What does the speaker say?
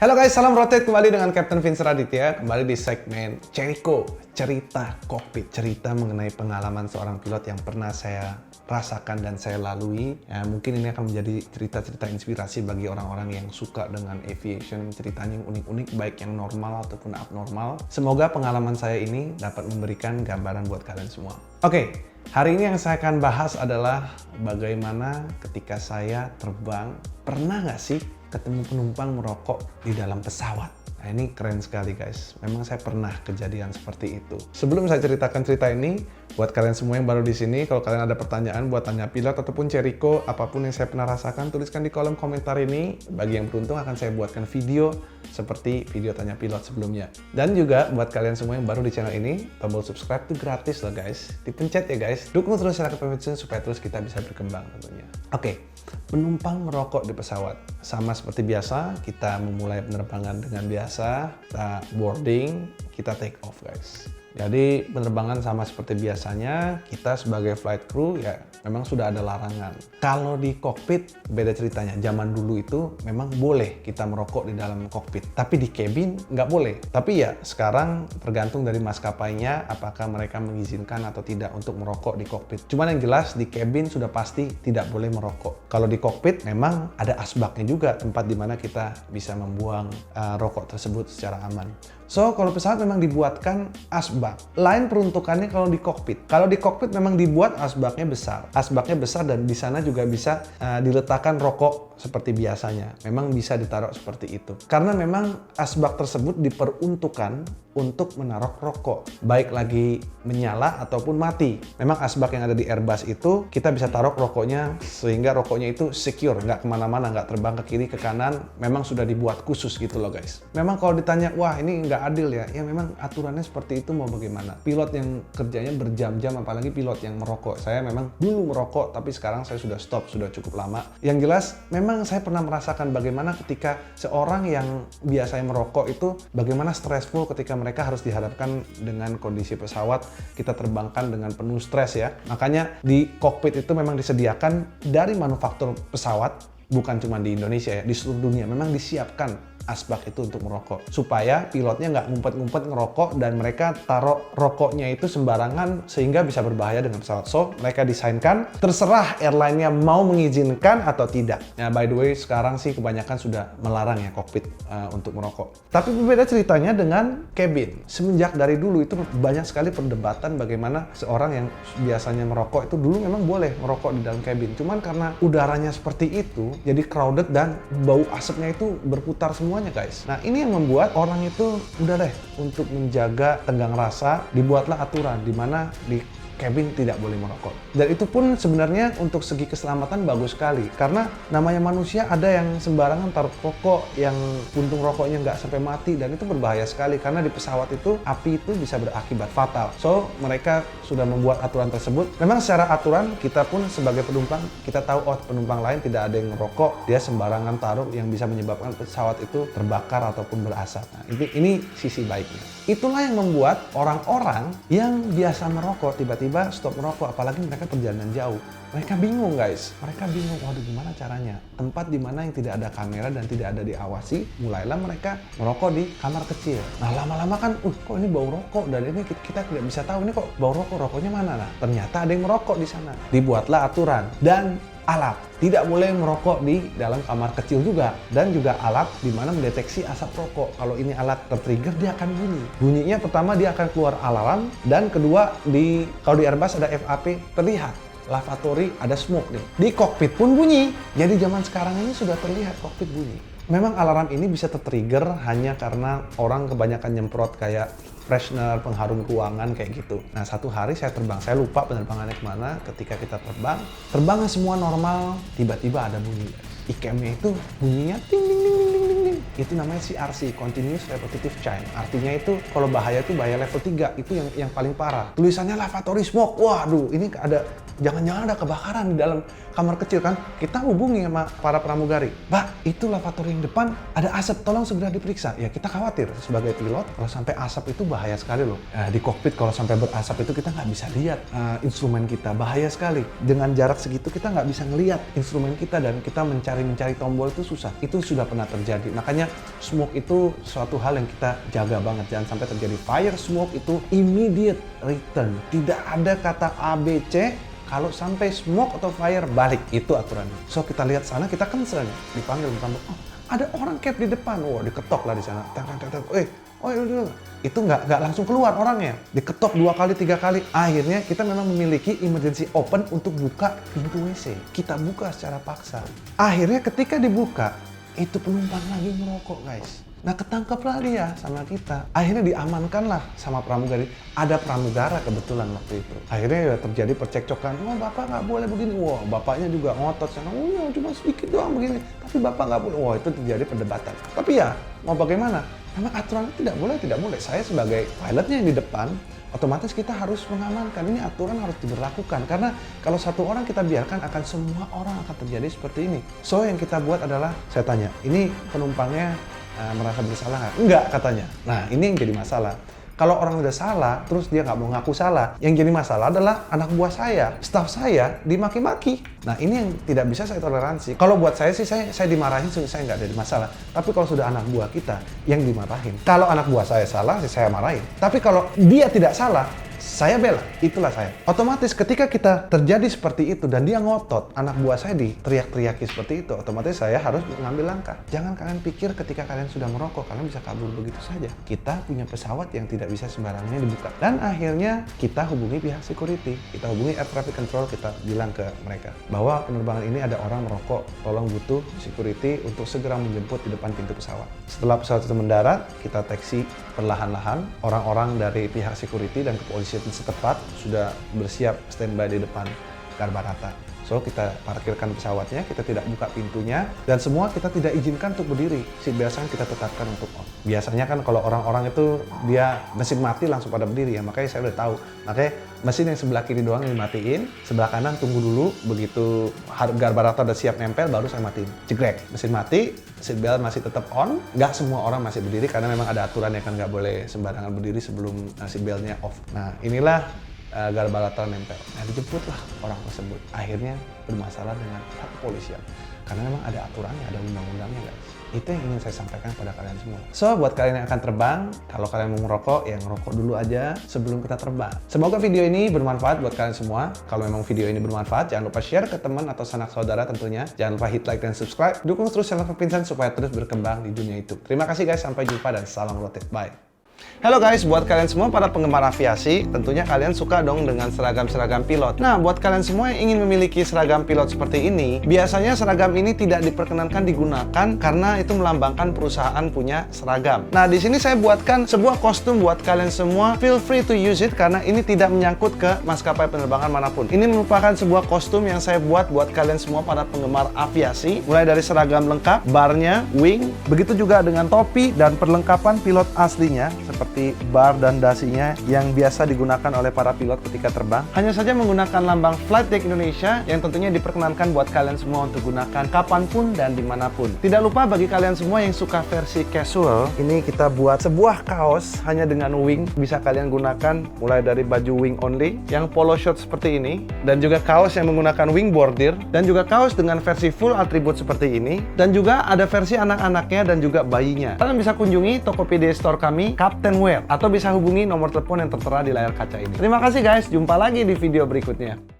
Halo guys, salam rotate kembali dengan Captain Vince Raditya. Kembali di segmen Cheriko, cerita kokpit. Cerita mengenai pengalaman seorang pilot yang pernah saya rasakan dan saya lalui. Ya, mungkin ini akan menjadi cerita-cerita inspirasi bagi orang-orang yang suka dengan aviation. Ceritanya yang unik-unik, baik yang normal ataupun abnormal. Semoga pengalaman saya ini dapat memberikan gambaran buat kalian semua. Oke, hari ini yang saya akan bahas adalah bagaimana ketika saya terbang. Pernah nggak sih ketemu penumpang merokok di dalam pesawat? Nah, ini keren sekali guys. Memang saya pernah kejadian seperti itu. Sebelum saya ceritakan cerita ini, buat kalian semua yang baru di sini, kalau kalian ada pertanyaan buat tanya pilot ataupun Cheriko, apapun yang saya pernah rasakan, tuliskan di kolom komentar ini. Bagi yang beruntung akan saya buatkan video seperti video tanya pilot sebelumnya. Dan juga buat kalian semua yang baru di channel ini, tombol subscribe itu gratis loh guys. Dipencet ya guys. Dukung terus channel Captain Vince supaya terus kita bisa berkembang tentunya. Oke, penumpang merokok di pesawat. Sama seperti biasa, kita memulai penerbangan dengan biasa, kita boarding, kita take off guys. Jadi penerbangan sama seperti biasanya, kita sebagai flight crew ya memang sudah ada larangan. Kalau di kokpit beda ceritanya. Zaman dulu itu memang boleh kita merokok di dalam kokpit, tapi di cabin nggak boleh. Tapi ya sekarang tergantung dari maskapainya apakah mereka mengizinkan atau tidak untuk merokok di kokpit. Cuman yang jelas di cabin sudah pasti tidak boleh merokok. Kalau di kokpit memang ada asbaknya juga, tempat di mana kita bisa membuang rokok tersebut secara aman. So, kalau pesawat memang dibuatkan asbak. Lain peruntukannya kalau di kokpit. Kalau di kokpit memang dibuat asbaknya besar. Asbaknya besar dan di sana juga bisa diletakkan rokok seperti biasanya. Memang bisa ditaruh seperti itu. Karena memang asbak tersebut diperuntukkan untuk menaruh rokok. Baik lagi menyala ataupun mati. Memang asbak yang ada di Airbus itu kita bisa taruh rokoknya sehingga rokoknya itu secure. Nggak kemana-mana, nggak terbang ke kiri, ke kanan. Memang sudah dibuat khusus gitu loh guys. Memang kalau ditanya, wah ini nggak adil ya. Ya memang aturannya seperti itu mau bagaimana. Pilot yang kerjanya berjam-jam, apalagi pilot yang merokok. Saya memang dulu merokok, tapi sekarang saya sudah stop, sudah cukup lama. Yang jelas, memang saya pernah merasakan bagaimana ketika seorang yang biasanya merokok itu, bagaimana stressful ketika mereka harus dihadapkan dengan kondisi pesawat kita terbangkan dengan penuh stres ya. Makanya di kokpit itu memang disediakan dari manufaktur pesawat, bukan cuma di Indonesia ya, di seluruh dunia memang disiapkan asbak itu untuk merokok supaya pilotnya nggak ngumpet-ngumpet ngerokok dan mereka taruh rokoknya itu sembarangan sehingga bisa berbahaya dengan pesawat. So mereka desainkan, terserah airline-nya mau mengizinkan atau tidak. Nah by the way sekarang sih kebanyakan sudah melarang ya kokpit untuk merokok. Tapi berbeda ceritanya dengan cabin. Semenjak dari dulu itu banyak sekali perdebatan bagaimana seorang yang biasanya merokok itu dulu memang boleh merokok di dalam cabin. Cuman karena udaranya seperti itu jadi crowded dan bau asapnya itu berputar semua guys. Nah ini yang membuat orang itu udah deh untuk menjaga tenggang rasa dibuatlah aturan di mana di cabin tidak boleh merokok. Dan itu pun sebenarnya untuk segi keselamatan bagus sekali karena namanya manusia ada yang sembarangan taruh rokok yang puntung rokoknya nggak sampai mati dan itu berbahaya sekali karena di pesawat itu api itu bisa berakibat fatal. So mereka sudah membuat aturan tersebut. Memang secara aturan kita pun sebagai penumpang kita tahu oh penumpang lain tidak ada yang merokok, dia sembarangan taruh yang bisa menyebabkan pesawat itu terbakar ataupun berasap. Nah, ini sisi baiknya. Itulah yang membuat orang-orang yang biasa merokok tiba-tiba stop merokok, apalagi mereka perjalanan jauh. Mereka bingung guys, mereka bingung, waduh gimana caranya? Tempat di mana yang tidak ada kamera dan tidak ada diawasi, mulailah mereka merokok di kamar kecil. Nah lama-lama kan, kok ini bau rokok dan ini kita tidak bisa tahu ini kok bau rokok, rokoknya mana? Nah ternyata ada yang merokok di sana. Dibuatlah aturan dan alat. Tidak boleh merokok di dalam kamar kecil juga. Dan juga alat di mana mendeteksi asap rokok. Kalau ini alat tertrigger, dia akan bunyi. Bunyinya pertama dia akan keluar alarm. Dan kedua, kalau di Airbus ada FAP, terlihat. Lavatory ada smoke nih. Di kokpit pun bunyi. Jadi zaman sekarang ini sudah terlihat kokpit bunyi. Memang alarm ini bisa tertrigger hanya karena orang kebanyakan nyemprot kayak freshener, pengharum ruangan kayak gitu. Nah satu hari saya terbang, saya lupa penerbangannya kemana. Ketika kita terbang semua normal, tiba-tiba ada bunyi. ICAM-nya itu bunyinya ting ting ting ting ting ting. Itu namanya CRC, Continuous Repetitive Chime. Artinya itu kalau bahaya itu bahaya level 3, itu yang paling parah. Tulisannya lavatory smoke. Waduh, ini ada jangan-jangan ada kebakaran di dalam kamar kecil kan? Kita hubungi sama para pramugari. Mbak, itu lavatory yang depan ada asap, tolong segera diperiksa. Ya kita khawatir sebagai pilot kalau sampai asap itu bahaya sekali loh. Di kokpit kalau sampai berasap itu kita nggak bisa lihat instrumen kita, bahaya sekali. Dengan jarak segitu kita nggak bisa ngelihat instrumen kita dan kita mencari tombol itu susah. Itu sudah pernah terjadi. Makanya Makanya smoke itu suatu hal yang kita jaga banget. Jangan sampai terjadi fire. Smoke itu immediate return. Tidak ada kata ABC. Kalau sampai smoke atau fire, balik. Itu aturannya. So, kita lihat sana, kita concern. Dipanggil, oh, ada orang cap di depan. Wah, diketok lah di sana. Itu nggak langsung keluar orangnya. Diketok 2 kali, 3 kali. Akhirnya kita memang memiliki emergency open untuk buka pintu WC. Kita buka secara paksa. Akhirnya ketika dibuka, itu penumpang lagi merokok, guys. Nah, ketangkeplah dia sama kita. Akhirnya diamankanlah sama pramugari. Ada pramugara kebetulan waktu itu. Akhirnya ya terjadi percekcokan. Wah, bapak nggak boleh begini. Wah, bapaknya juga ngotot sana. Oh ya, cuma sedikit doang begini. Tapi bapak nggak boleh. Wah, itu terjadi perdebatan. Tapi ya, mau bagaimana? Memang aturan tidak boleh. Saya sebagai pilotnya yang di depan, otomatis kita harus mengamankan. Ini aturan harus diberlakukan. Karena kalau satu orang kita biarkan, akan semua orang akan terjadi seperti ini. So, yang kita buat adalah, saya tanya, ini penumpangnya merasa bersalah nggak? Enggak, katanya. Nah, ini yang jadi masalah. Kalau orang udah salah, terus dia nggak mau ngaku salah, yang jadi masalah adalah anak buah saya, staf saya dimaki-maki. Nah, ini yang tidak bisa saya toleransi. Kalau buat saya sih, saya dimarahin, saya nggak ada masalah. Tapi kalau sudah anak buah kita yang dimarahin, kalau anak buah saya salah, saya marahin. Tapi kalau dia tidak salah, saya bela, itulah saya. Otomatis ketika kita terjadi seperti itu dan dia ngotot, anak buah saya diteriak-teriaki seperti itu, otomatis saya harus mengambil langkah. Jangan kalian pikir ketika kalian sudah merokok, kalian bisa kabur begitu saja. Kita punya pesawat yang tidak bisa sembarangannya dibuka. Dan akhirnya kita hubungi pihak security, kita hubungi air traffic control, kita bilang ke mereka bahwa penerbangan ini ada orang merokok, tolong butuh security untuk segera menjemput di depan pintu pesawat. Setelah pesawat itu mendarat, kita taksi perlahan-lahan. Orang-orang dari pihak security dan kepolisian setempat sudah bersiap standby di depan Garbarata. So, kita parkirkan pesawatnya, kita tidak buka pintunya, dan semua kita tidak izinkan untuk berdiri. Seatbelt sign kita tetapkan untuk on. Biasanya kan kalau orang-orang itu dia mesin mati langsung pada berdiri ya, makanya saya udah tahu. Makanya mesin yang sebelah kiri doang dimatiin, sebelah kanan tunggu dulu, begitu Garbarata udah siap nempel, baru saya matiin. Jegrek, mesin mati, seatbelt masih tetap on. Nggak semua orang masih berdiri karena memang ada aturan ya kan, nggak boleh sembarangan berdiri sebelum seatbeltnya off. Nah, inilah Garbarata nempel. Nah, dijemputlah orang tersebut. Akhirnya bermasalah dengan pihak kepolisian. Karena memang ada aturannya, ada undang-undangnya, guys. Itu yang ingin saya sampaikan pada kalian semua. So, buat kalian yang akan terbang, kalau kalian mau ngerokok, ya ngerokok dulu aja sebelum kita terbang. Semoga video ini bermanfaat buat kalian semua. Kalau memang video ini bermanfaat, jangan lupa share ke teman atau sanak saudara tentunya. Jangan lupa hit like dan subscribe. Dukung terus channel Vincent supaya terus berkembang di dunia YouTube. Terima kasih guys, sampai jumpa dan salam rotate. Bye. Halo guys, buat kalian semua para penggemar aviasi, tentunya kalian suka dong dengan seragam-seragam pilot. Nah, buat kalian semua yang ingin memiliki seragam pilot seperti ini, biasanya seragam ini tidak diperkenankan digunakan karena itu melambangkan perusahaan punya seragam. Nah, di sini saya buatkan sebuah kostum buat kalian semua. Feel free to use it karena ini tidak menyangkut ke maskapai penerbangan manapun. Ini merupakan sebuah kostum yang saya buat kalian semua para penggemar aviasi, mulai dari seragam lengkap, barnya, wing, begitu juga dengan topi dan perlengkapan pilot aslinya seperti bar dan dasinya yang biasa digunakan oleh para pilot ketika terbang. Hanya saja menggunakan lambang Flight Deck Indonesia yang tentunya diperkenankan buat kalian semua untuk gunakan kapanpun dan dimanapun. Tidak lupa bagi kalian semua yang suka versi casual, ini kita buat sebuah kaos hanya dengan wing. Bisa kalian gunakan mulai dari baju wing only, yang polo shirt seperti ini, dan juga kaos yang menggunakan wing bordir, dan juga kaos dengan versi full atribut seperti ini, dan juga ada versi anak-anaknya dan juga bayinya. Kalian bisa kunjungi Tokopedia Store kami, Captain Wear, atau bisa hubungi nomor telepon yang tertera di layar kaca ini. Terima kasih guys, jumpa lagi di video berikutnya.